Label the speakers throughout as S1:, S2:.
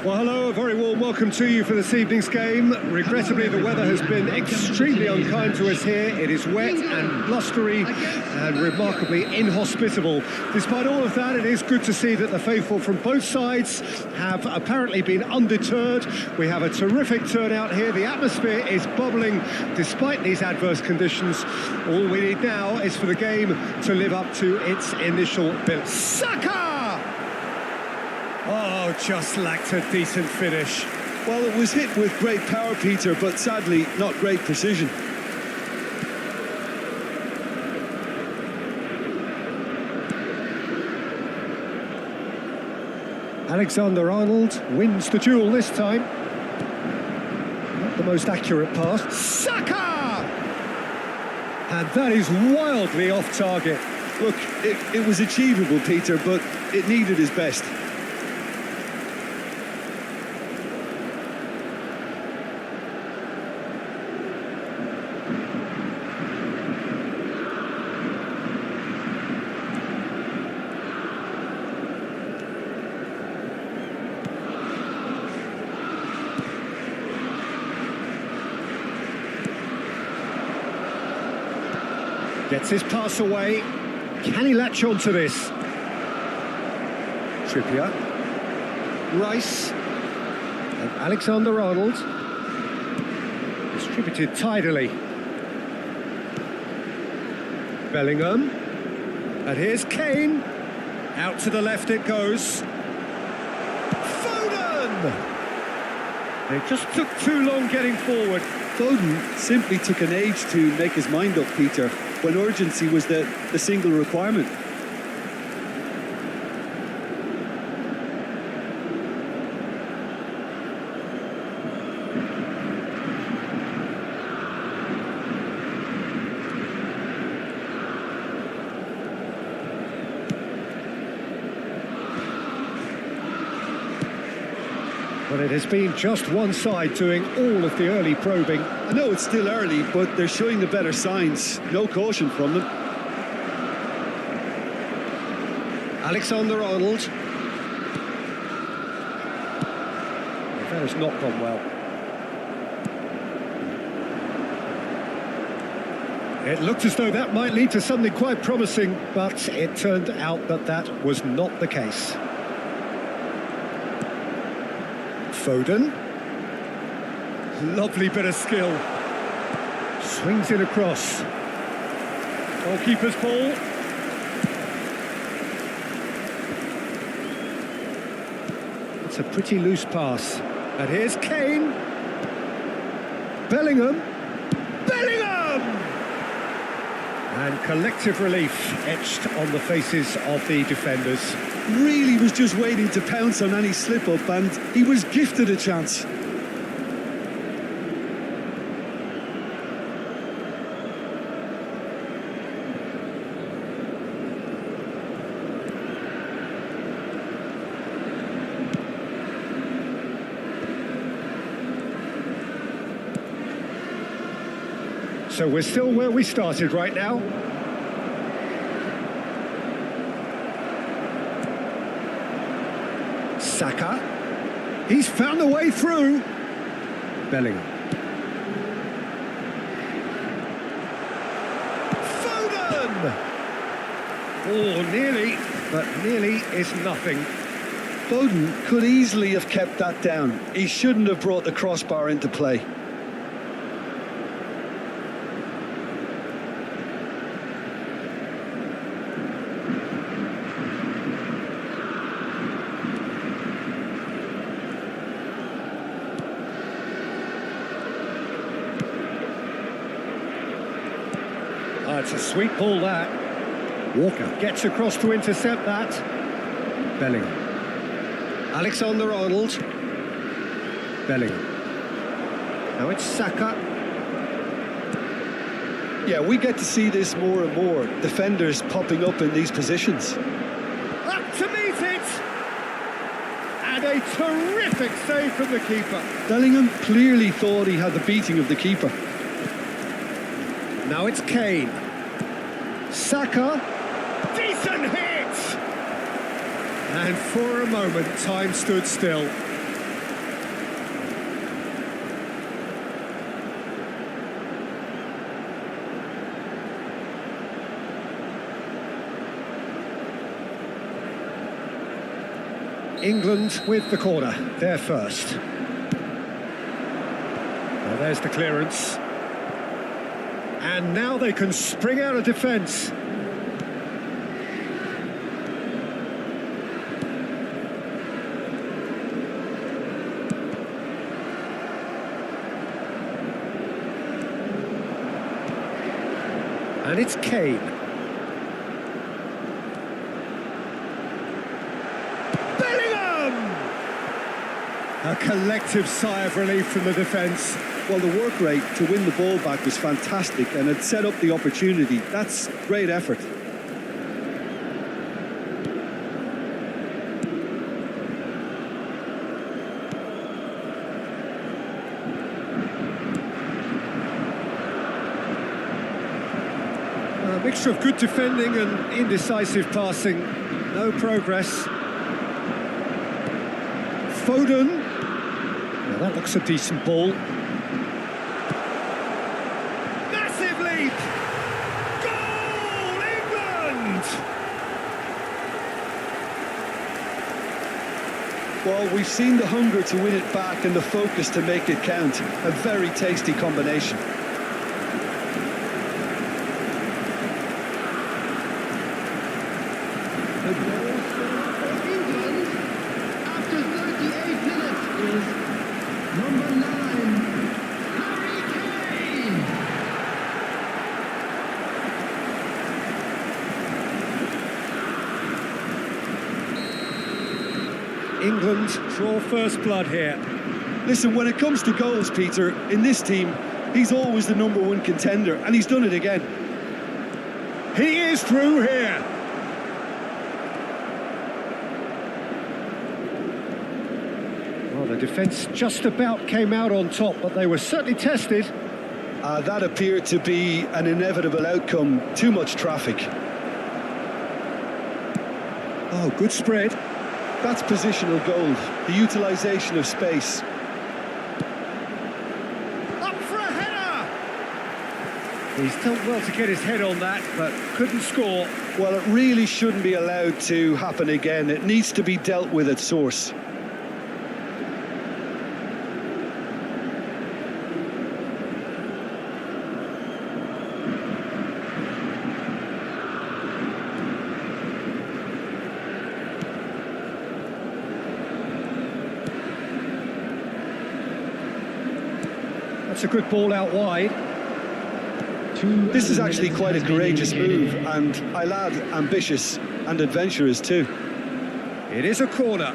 S1: Well, hello, a very warm welcome to you for this evening's game. Regrettably, the weather has been extremely unkind to us here. It is wet and blustery and remarkably inhospitable. Despite all of that, it is good to see that the faithful from both sides have apparently been undeterred. We have a terrific turnout here. The atmosphere is bubbling despite these adverse conditions. All we need now is for the game to live up to its initial build. Saka! Oh, just lacked a decent finish.
S2: Well, it was hit with great power, Peter, but sadly not great precision.
S1: Alexander-Arnold wins the duel this time. Not the most accurate pass. Saka! And that is wildly off target.
S2: Look, it was achievable, Peter, but it needed his best.
S1: Gets his pass away. Can he latch on to this? Trippier. Rice. And Alexander-Arnold. Distributed tidily. Bellingham. And here's Kane. Out to the left it goes. Foden! It just took too long getting forward.
S2: Foden simply took an age to make his mind up, Peter, when urgency was the single requirement.
S1: But it has been just one side doing all of the early probing.
S2: I know it's still early, but they're showing the better signs. No caution from them.
S1: Alexander-Arnold. That has not gone well. It looked as though that might lead to something quite promising, but it turned out that that was not the case. Foden. Lovely bit of skill. Swings it across. Goalkeeper's ball. It's a pretty loose pass. And here's Kane. Bellingham. Bellingham! And collective relief etched on the faces of the defenders.
S2: Really was just waiting to pounce on any slip-up, and he was gifted a chance.
S1: So we're still where we started right now. Saka. He's found a way through. Bellingham. Foden! Oh, nearly, but nearly is nothing.
S2: Foden could easily have kept that down. He shouldn't have brought the crossbar into play.
S1: Oh, it's a sweet ball, that. Walker gets across to intercept that. Bellingham. Alexander-Arnold. Bellingham. Now it's Saka.
S2: Yeah, we get to see this more and more. Defenders popping up in these positions.
S1: Up to meet it! And a terrific save from the keeper.
S2: Bellingham clearly thought he had the beating of the keeper.
S1: Now it's Kane. Saka. Decent hit! And for a moment, time stood still. England with the corner, there first. Well, there's the clearance. And now they can spring out of defence. And it's Kane. A collective sigh of relief from the defence.
S2: Well, the work rate to win the ball back was fantastic and it set up the opportunity. That's great effort.
S1: A mixture of good defending and indecisive passing. No progress. Foden. Well, that looks a decent ball. Massive leap! Goal, England!
S2: Well, we've seen the hunger to win it back and the focus to make it count. A very tasty combination.
S1: England draw first blood here.
S2: Listen, when it comes to goals, Peter, in this team, he's always the #1 contender, and he's done it again.
S1: He is through here. Well, the defence just about came out on top, but they were certainly tested.
S2: That appeared to be an inevitable outcome. Too much traffic.
S1: Oh, good spread.
S2: That's positional gold, the utilisation of space.
S1: Up for a header! He's done well to get his head on that, but couldn't score.
S2: Well, it really shouldn't be allowed to happen again. It needs to be dealt with at source.
S1: That's a good ball out wide.
S2: This is actually quite a courageous move, and I'll add ambitious and adventurous too.
S1: It is a corner.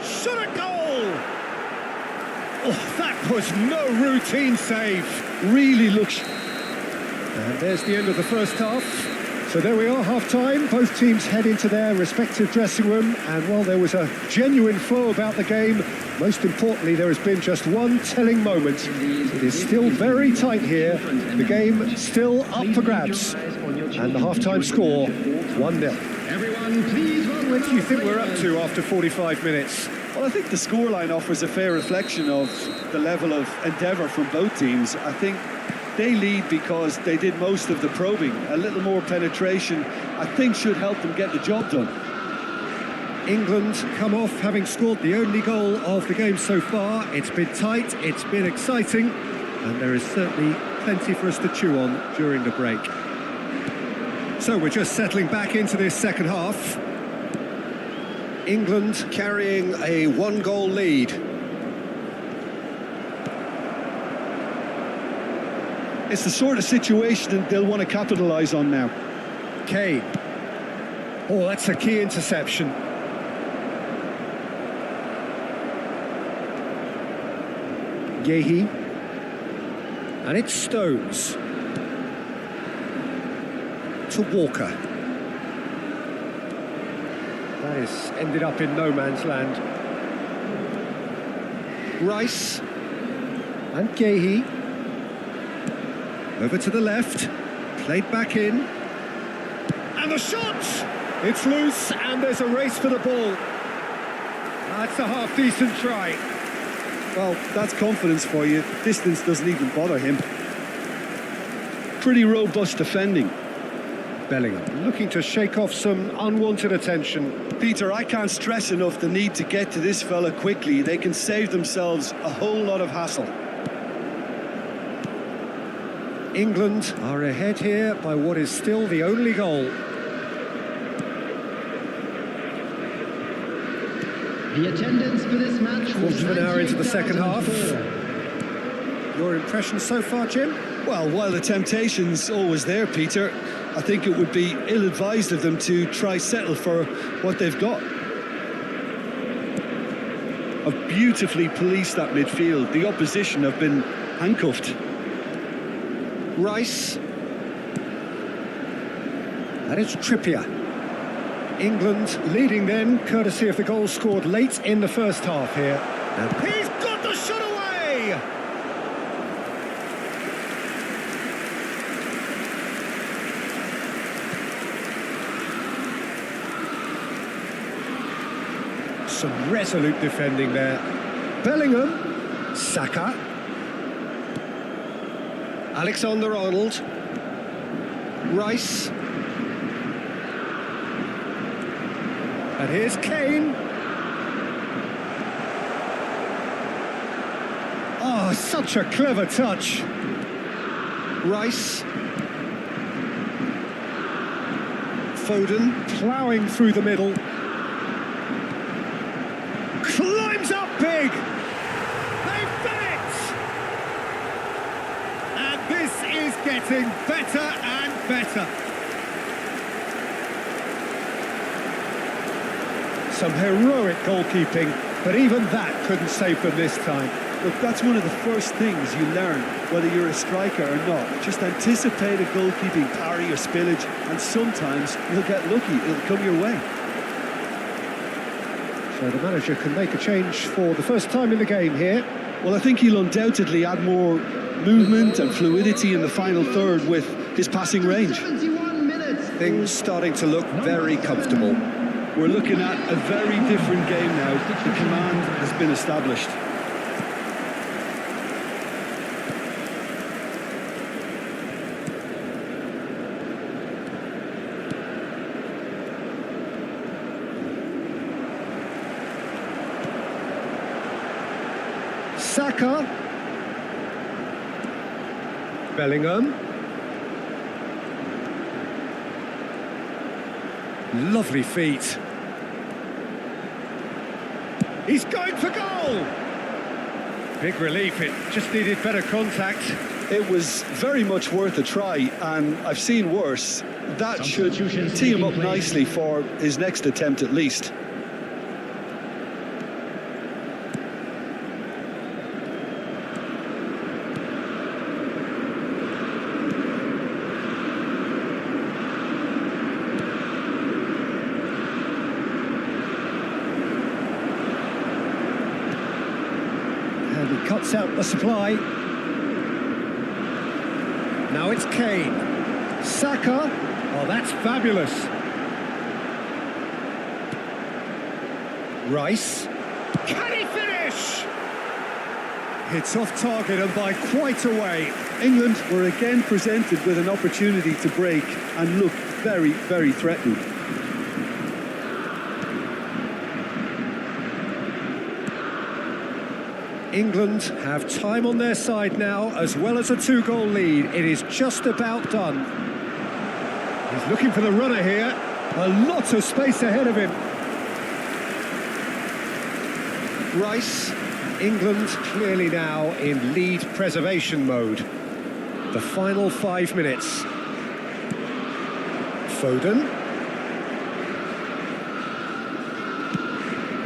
S1: Shot a goal! Oh, that was no routine save.
S2: Really looks...
S1: And there's the end of the first half. So there we are, half-time. Both teams head into their respective dressing room. And while there was a genuine flow about the game, most importantly, there has been just one telling moment. It is still very tight here. The game still up for grabs. And the half-time score, 1-0.
S3: Everyone, please.
S1: Where do you think we're up to after 45 minutes?
S2: Well, I think the scoreline offers a fair reflection of the level of endeavour from both teams. I think they lead because they did most of the probing. A little more penetration, I think, should help them get the job done.
S1: England come off having scored the only goal of the game so far. It's been tight, it's been exciting, and there is certainly plenty for us to chew on during the break. So we're just settling back into this second half. England carrying a one-goal lead.
S2: It's the sort of situation they'll want to capitalise on now.
S1: Kane. Oh, that's a key interception. Yehi. And it's Stones. To Walker. That has ended up in no man's land. Rice. And Yehi. Over to the left. Played back in. And the shot! It's loose and there's a race for the ball. That's a half-decent try.
S2: Well, that's confidence for you. Distance doesn't even bother him. Pretty robust defending.
S1: Bellingham looking to shake off some unwanted attention.
S2: Peter, I can't stress enough the need to get to this fella quickly. They can save themselves a whole lot of hassle.
S1: England are ahead here by what is still the only goal.
S3: The attendance for this match was
S1: Quarter of an hour into the second half. Your impression so far, Jim?
S2: Well, while the temptation's always there, Peter, I think it would be ill-advised of them to try settle for what they've got. Have beautifully policed that midfield. The opposition have been handcuffed.
S1: Rice. That is Trippier. England leading then, courtesy of the goal scored late in the first half here. And he's got the shot away! Some resolute defending there. Bellingham. Saka. Alexander-Arnold. Rice. And here's Kane. Oh, such a clever touch. Rice. Foden ploughing through the middle. Climbs up big. They've done it. And this is getting better and better. Some heroic goalkeeping, but even that couldn't save them this time.
S2: Look, that's one of the first things you learn, whether you're a striker or not. Just anticipate a goalkeeping parry or spillage, and sometimes you'll get lucky. It'll come your way.
S1: So the manager can make a change for the first time in the game here.
S2: Well, I think he'll undoubtedly add more movement and fluidity in the final third with his passing range.
S3: 71 minutes.
S1: Things starting to look very comfortable.
S2: We're looking at a very different game now. The command has been established.
S1: Saka. Bellingham. Lovely feet. He's going for goal! Big relief, it just needed better contact.
S2: It was very much worth a try, and I've seen worse. That should tee him up nicely for his next attempt at least.
S1: And he cuts out the supply. Now it's Kane. Saka. Oh, that's fabulous. Rice. Can he finish? It's off target and by quite a way.
S2: England were again presented with an opportunity to break and look very, very threatening.
S1: England have time on their side now, as well as a two-goal lead. It is just about done. He's looking for the runner here. A lot of space ahead of him. Rice. England clearly now in lead preservation mode. The final 5 minutes. Foden.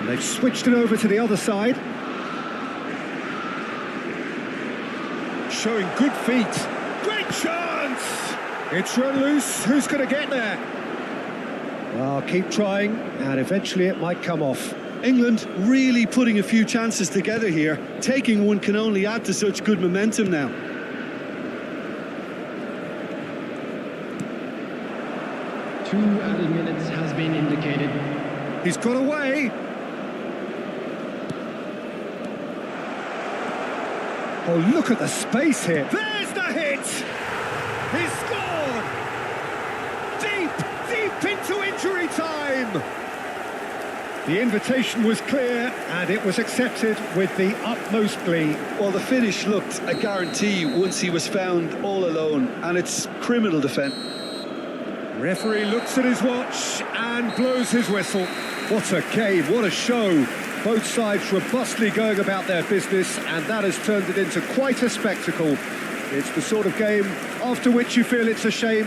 S1: And they've switched it over to the other side. Showing good feet. Great chance! It's run loose. Who's going to get there? Well, keep trying, and eventually it might come off.
S2: England really putting a few chances together here. Taking one can only add to such good momentum now.
S3: Two added minutes has been indicated.
S1: He's got away. Oh, look at the space here. There's the hit! He's scored! Deep into injury time! The invitation was clear and it was accepted with the utmost glee.
S2: Well, the finish looked a guarantee once he was found all alone, and it's criminal defence.
S1: Referee looks at his watch and blows his whistle. What a game, what a show. Both sides robustly going about their business, and that has turned it into quite a spectacle. It's the sort of game after which you feel it's a shame